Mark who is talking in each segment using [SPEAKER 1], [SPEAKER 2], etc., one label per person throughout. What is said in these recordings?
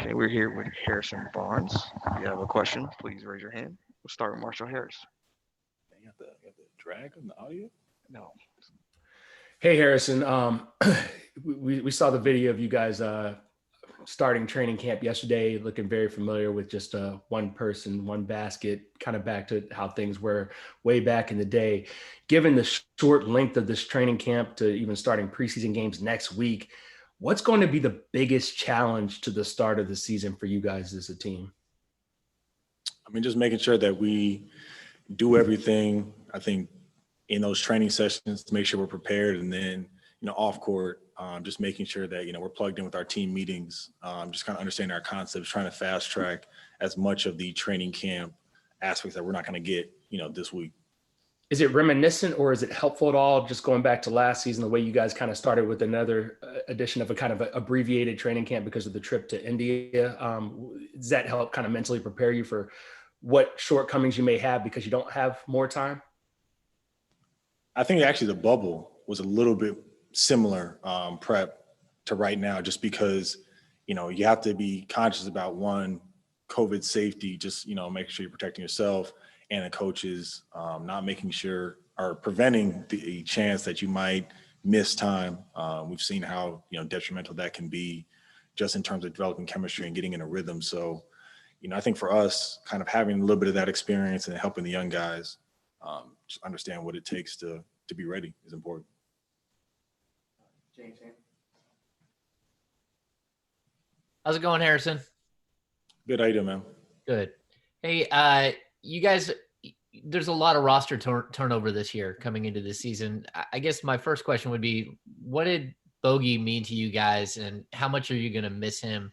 [SPEAKER 1] Okay, we're here with Harrison Barnes. If you have a question, please raise your hand. We'll start with Marshall Harris.
[SPEAKER 2] You have to drag on the audio.
[SPEAKER 1] No.
[SPEAKER 3] Hey, Harrison. We saw the video of you guys starting training camp yesterday, looking very familiar with just one person, one basket, kind of back to how things were way back in the day. Given the short length of this training camp to even starting preseason games next week, what's going to be the biggest challenge to the start of the season for you guys as a team?
[SPEAKER 2] I mean, just making sure that we do everything, I think, in those training sessions to make sure we're prepared. And then, off court, just making sure that, we're plugged in with our team meetings, just kind of understanding our concepts, trying to fast track as much of the training camp aspects that we're not going to get, this week.
[SPEAKER 3] Is it reminiscent or is it helpful at all, just going back to last season, the way you guys kind of started with another edition of a kind of abbreviated training camp because of the trip to India? Does that help kind of mentally prepare you for what shortcomings you may have because you don't have more time?
[SPEAKER 2] I think actually the bubble was a little bit similar prep to right now, just because, you have to be conscious about one, COVID safety, just, making sure you're protecting yourself and the coaches, not making sure or preventing the chance that you might miss time. We've seen how, detrimental that can be just in terms of developing chemistry and getting in a rhythm. So, I think for us, kind of having a little bit of that experience and helping the young guys just understand what it takes to be ready is important.
[SPEAKER 3] James.
[SPEAKER 4] How's it going, Harrison?
[SPEAKER 2] Good. How you doing, man?
[SPEAKER 4] Good. Hey, you guys, there's a lot of roster turnover this year coming into the season. I guess my first question would be, what did Bogey mean to you guys, and how much are you going to miss him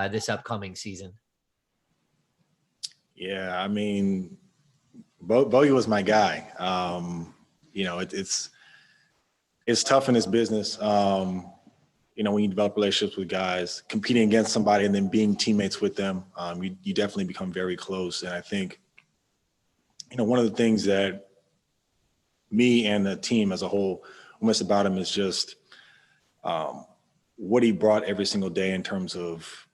[SPEAKER 4] this upcoming season?
[SPEAKER 2] Yeah, I mean, Bogey was my guy. It's tough in this business. When you develop relationships with guys, competing against somebody and then being teammates with them, you definitely become very close. And I think, one of the things that me and the team as a whole miss about him is just what he brought every single day in terms of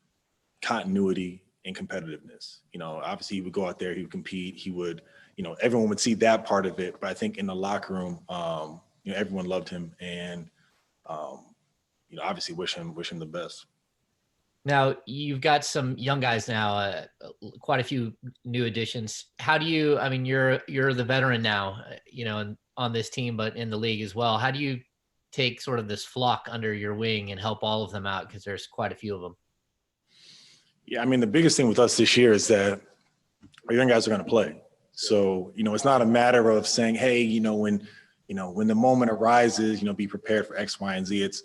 [SPEAKER 2] continuity and competitiveness. Obviously he would go out there, he would compete, he would, everyone would see that part of it. But I think in the locker room, everyone loved him and, obviously wish him the best.
[SPEAKER 4] Now you've got some young guys now, quite a few new additions. How do you, I mean, you're the veteran now, on this team, but in the league as well. How do you take sort of this flock under your wing and help all of them out? Because there's quite a few of them.
[SPEAKER 2] Yeah, I mean, the biggest thing with us this year is that our young guys are going to play. So, it's not a matter of saying, hey, when the moment arises, be prepared for X, Y, and Z. It's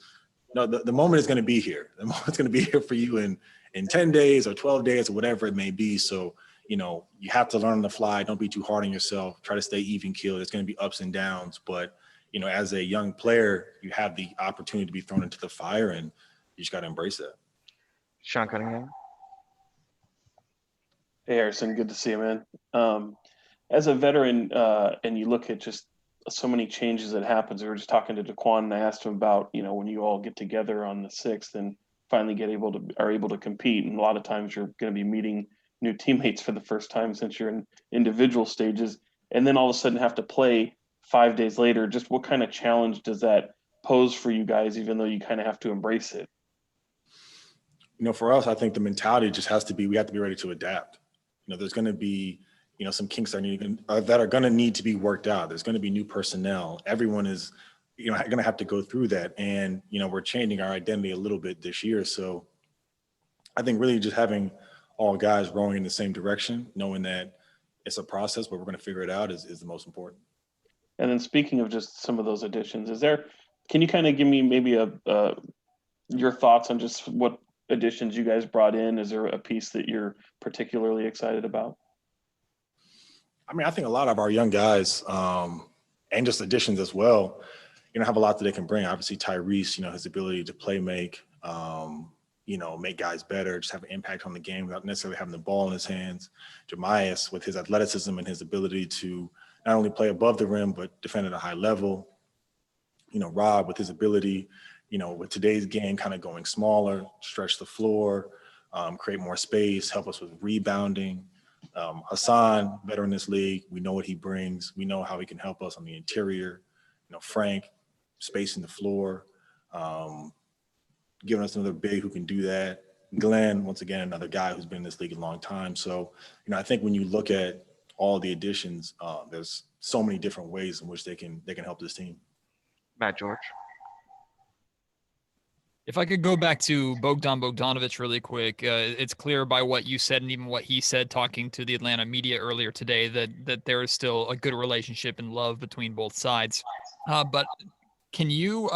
[SPEAKER 2] the moment is going to be here. The moment's going to be here for you in 10 days or 12 days or whatever it may be. So, you have to learn on the fly. Don't be too hard on yourself. Try to stay even keeled. There's going to be ups and downs. But, as a young player, you have the opportunity to be thrown into the fire, and you just got to embrace that.
[SPEAKER 1] Sean Cunningham.
[SPEAKER 5] Hey, Harrison, good to see you, man. As a veteran, and you look at just so many changes that happens. We were just talking to Daquan, and I asked him about, when you all get together on the 6th and finally are able to compete. And a lot of times you're going to be meeting new teammates for the first time since you're in individual stages, and then all of a sudden have to play 5 days later. Just what kind of challenge does that pose for you guys, even though you kind of have to embrace it?
[SPEAKER 2] For us, I think the mentality just has to be, we have to be ready to adapt. There's going to be, some kinks that are going to need to be worked out. There's going to be new personnel. Everyone is, going to have to go through that. And, we're changing our identity a little bit this year. So I think really just having all guys rowing in the same direction, knowing that it's a process, but we're going to figure it out is the most important.
[SPEAKER 5] And then speaking of just some of those additions, can you kind of give me maybe your thoughts on just what additions you guys brought in? Is there a piece that you're particularly excited about?
[SPEAKER 2] I mean, I think a lot of our young guys and just additions as well, have a lot that they can bring. Obviously, Tyrese, his ability to play make guys better, just have an impact on the game without necessarily having the ball in his hands. Jemias with his athleticism and his ability to not only play above the rim, but defend at a high level. Rob with his ability, with today's game kind of going smaller, stretch the floor, create more space, help us with rebounding. Hassan, better in this league. We know what he brings. We know how he can help us on the interior. Frank, spacing the floor, giving us another big who can do that. Glenn, once again, another guy who's been in this league a long time. So, I think when you look at all the additions, there's so many different ways in which they can help this team.
[SPEAKER 1] Matt George.
[SPEAKER 6] If I could go back to Bogdan Bogdanovic really quick, it's clear by what you said and even what he said talking to the Atlanta media earlier today that there is still a good relationship and love between both sides. But can you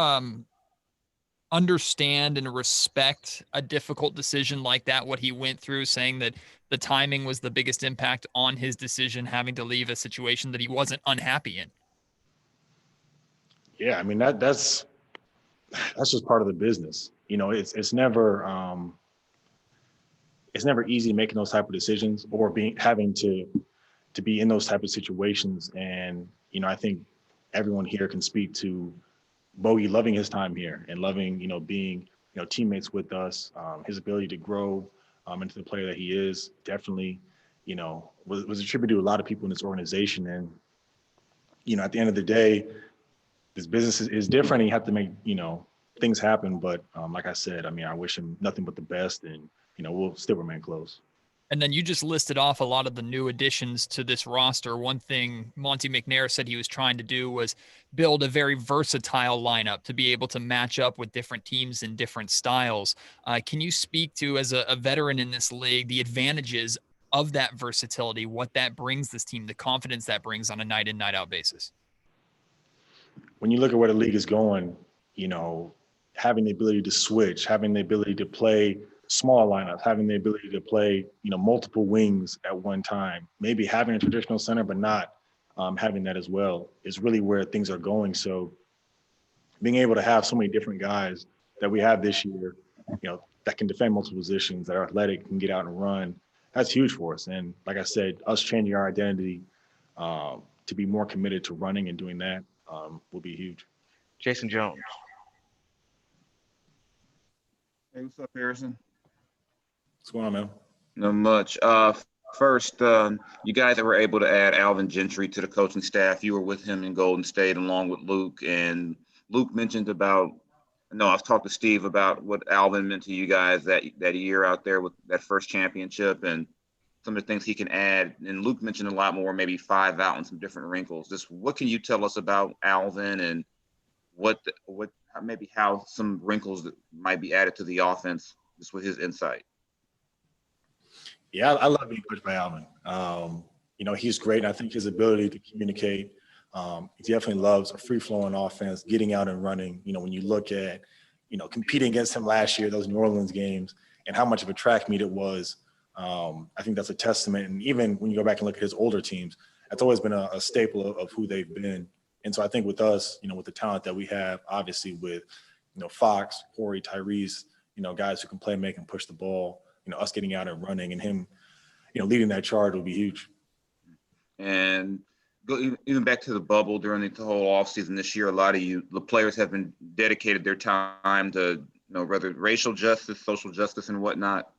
[SPEAKER 6] understand and respect a difficult decision like that, what he went through, saying that the timing was the biggest impact on his decision, having to leave a situation that he wasn't unhappy in?
[SPEAKER 2] Yeah, I mean, that's just part of the business. It's never easy making those type of decisions or having to be in those type of situations. And, I think everyone here can speak to Bogey loving his time here and loving, being, teammates with us, his ability to grow into the player that he is definitely, was attributed to a lot of people in this organization. And, at the end of the day, this business is different and you have to make, things happen. But like I said, I wish him nothing but the best, and, we'll still remain close.
[SPEAKER 6] And then you just listed off a lot of the new additions to this roster. One thing Monty McNair said he was trying to do was build a very versatile lineup to be able to match up with different teams and different styles. Can you speak to, as a veteran in this league, the advantages of that versatility, what that brings this team, the confidence that brings on a night in, night out basis?
[SPEAKER 2] When you look at where the league is going, having the ability to switch, having the ability to play small lineups, having the ability to play, multiple wings at one time, maybe having a traditional center, but not having that as well, is really where things are going. So being able to have so many different guys that we have this year, that can defend multiple positions, that are athletic, can get out and run, that's huge for us. And like I said, us changing our identity to be more committed to running and doing that will be huge.
[SPEAKER 1] Jason Jones.
[SPEAKER 7] Hey, what's up, Harrison?
[SPEAKER 2] What's going on, man?
[SPEAKER 7] Not much. First, you guys were able to add Alvin Gentry to the coaching staff. You were with him in Golden State along with Luke. And Luke mentioned I've talked to Steve about what Alvin meant to you guys that year out there with that first championship and some of the things he can add. And Luke mentioned a lot more, maybe 5 out and some different wrinkles. Just what can you tell us about Alvin and maybe how some wrinkles that might be added to the offense just with his insight?
[SPEAKER 2] Yeah, I love being coached by Alvin. He's great. And I think his ability to communicate, he definitely loves a free-flowing offense, getting out and running. When you look at, competing against him last year, those New Orleans games, and how much of a track meet it was, I think that's a testament. And even when you go back and look at his older teams, that's always been a staple of who they've been. And so I think with us, with the talent that we have, obviously with, Fox, Corey, Tyrese, guys who can play, make, and push the ball, us getting out and running and him, leading that charge will be huge.
[SPEAKER 7] And even back to the bubble during the whole offseason this year, a lot of the players have been dedicated their time to, whether racial justice, social justice, and whatnot.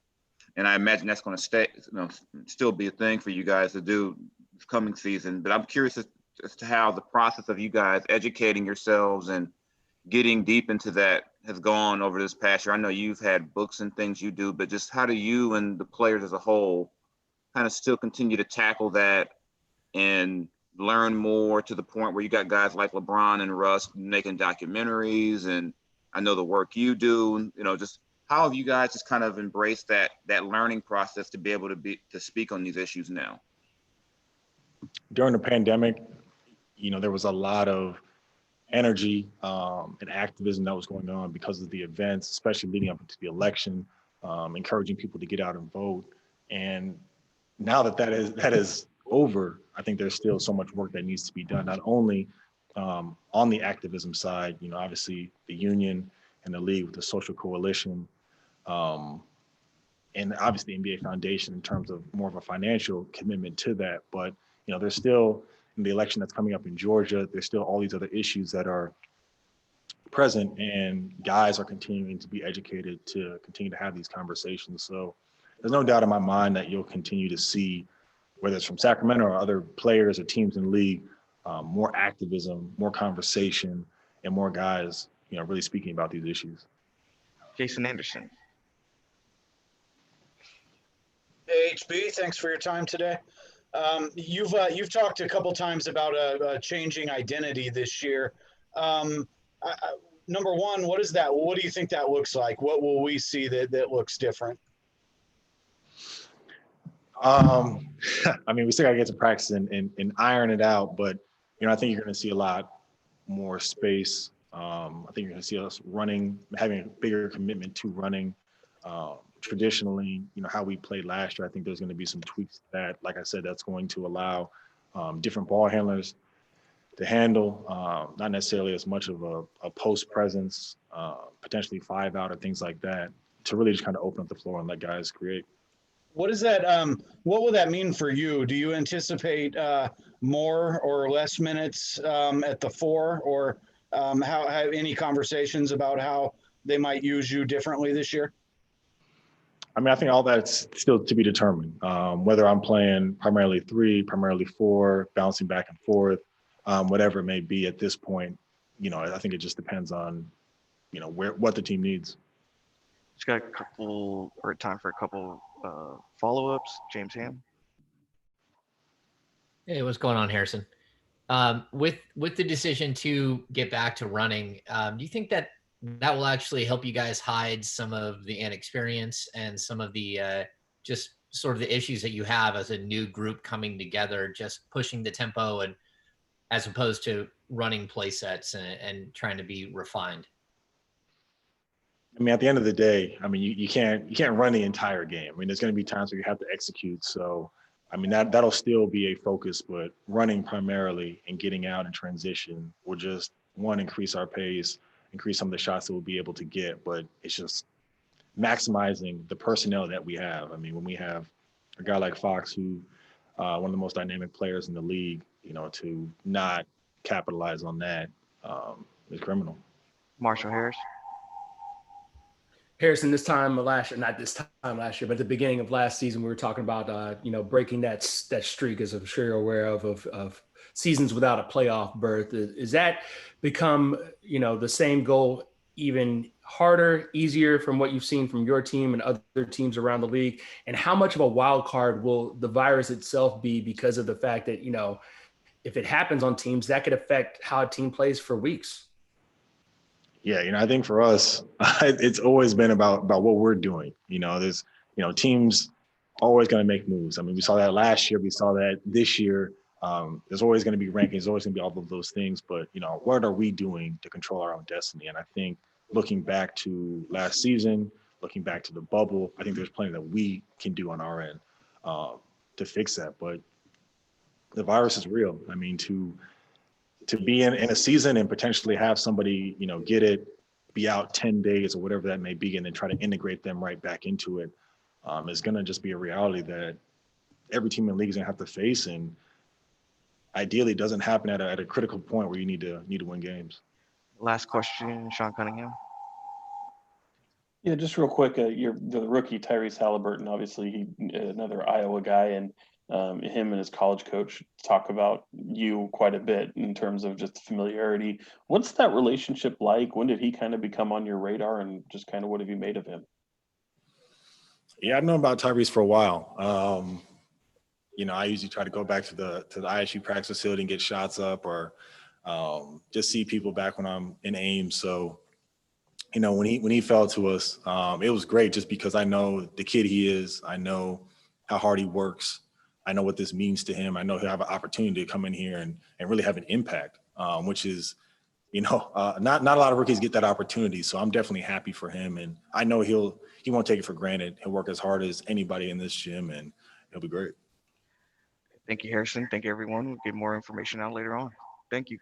[SPEAKER 7] And I imagine that's going to still be a thing for you guys to do this coming season. But I'm curious as to how the process of you guys educating yourselves and getting deep into that has gone over this past year. I know you've had books and things you do, but just how do you and the players as a whole kind of still continue to tackle that and learn more to the point where you got guys like LeBron and Russ making documentaries, and I know the work you do, just how have you guys just kind of embraced that learning process to be able to speak on these issues now?
[SPEAKER 2] During the pandemic, there was a lot of energy and activism that was going on because of the events, especially leading up into the election, encouraging people to get out and vote. And now that is over, I think there's still so much work that needs to be done, not only on the activism side, obviously the union and the league with the social coalition, and obviously the NBA Foundation in terms of more of a financial commitment to that. But, there's still, in the election that's coming up in Georgia, there's still all these other issues that are present, and guys are continuing to be educated to continue to have these conversations. So there's no doubt in my mind that you'll continue to see, whether it's from Sacramento or other players or teams in the league, more activism, more conversation, and more guys, really speaking about these issues.
[SPEAKER 1] Jason Anderson.
[SPEAKER 8] Hey, HB, thanks for your time today. You've talked a couple times about a changing identity this year. Number one, what is that? What do you think that looks like? What will we see that looks different?
[SPEAKER 2] I mean, we still got to get to practice and iron it out, but I think you're going to see a lot more space. I think you're going to see us running, having a bigger commitment to running. Traditionally, how we played last year, I think there's going to be some tweaks to that. Like I said, that's going to allow different ball handlers to handle, not necessarily as much of a post presence, potentially 5 out or things like that, to really just kind of open up the floor and let guys create.
[SPEAKER 8] What is that? What will that mean for you? Do you anticipate more or less minutes at the 4, or how any conversations about how they might use you differently this year?
[SPEAKER 2] I mean, I think all that's still to be determined. Whether I'm playing primarily 3, primarily 4, bouncing back and forth, whatever it may be at this point, I think it just depends on, what the team needs.
[SPEAKER 1] Just got time for a couple follow-ups. James Ham.
[SPEAKER 4] Hey, what's going on, Harrison? With the decision to get back to running, do you think that will actually help you guys hide some of the inexperience and some of the just sort of the issues that you have as a new group coming together, just pushing the tempo and as opposed to running play sets and trying to be refined?
[SPEAKER 2] I mean, at the end of the day, I mean, you can't run the entire game. I mean, there's going to be times where you have to execute. So, I mean, that'll still be a focus, but running primarily and getting out in transition will just, one, increase our pace, increase some of the shots that we'll be able to get, but it's just maximizing the personnel that we have. I mean, when we have a guy like Fox, who one of the most dynamic players in the league, to not capitalize on that is criminal.
[SPEAKER 1] Marshall Harris.
[SPEAKER 3] Harrison, this time last year, not this time last year, but at the beginning of last season, we were talking about, breaking that streak, as I'm sure you're aware of seasons without a playoff berth. Is that become, the same goal, even harder, easier from what you've seen from your team and other teams around the league? And how much of a wild card will the virus itself be, because of the fact that, if it happens on teams, that could affect how a team plays for weeks?
[SPEAKER 2] Yeah, I think for us, it's always been about what we're doing. There's, teams always going to make moves. I mean, we saw that last year. We saw that this year. There's always going to be rankings. There's always going to be all of those things. But, what are we doing to control our own destiny? And I think looking back to last season, looking back to the bubble, I think there's plenty that we can do on our end to fix that. But the virus is real. I mean, to be in a season and potentially have somebody, get it, be out 10 days or whatever that may be, and then try to integrate them right back into it, is going to just be a reality that every team in the league is going to have to face. And ideally, it doesn't happen at a critical point where you need to win games.
[SPEAKER 1] Last question, Sean Cunningham.
[SPEAKER 5] Yeah, just real quick, the rookie Tyrese Halliburton, obviously another Iowa guy, and him and his college coach talk about you quite a bit in terms of just familiarity. What's that relationship like? When did he kind of become on your radar, and just kind of what have you made of him?
[SPEAKER 2] Yeah, I've known about Tyrese for a while. I usually try to go back to the ISU practice facility and get shots up, or just see people back when I'm in Ames. So, when he fell to us, it was great, just because I know the kid he is. I know how hard he works. I know what this means to him. I know he'll have an opportunity to come in here and really have an impact, which is, not a lot of rookies get that opportunity. So I'm definitely happy for him. And I know he won't take it for granted. He'll work as hard as anybody in this gym, and he'll be great.
[SPEAKER 1] Thank you, Harrison. Thank you, everyone. We'll get more information out later on. Thank you.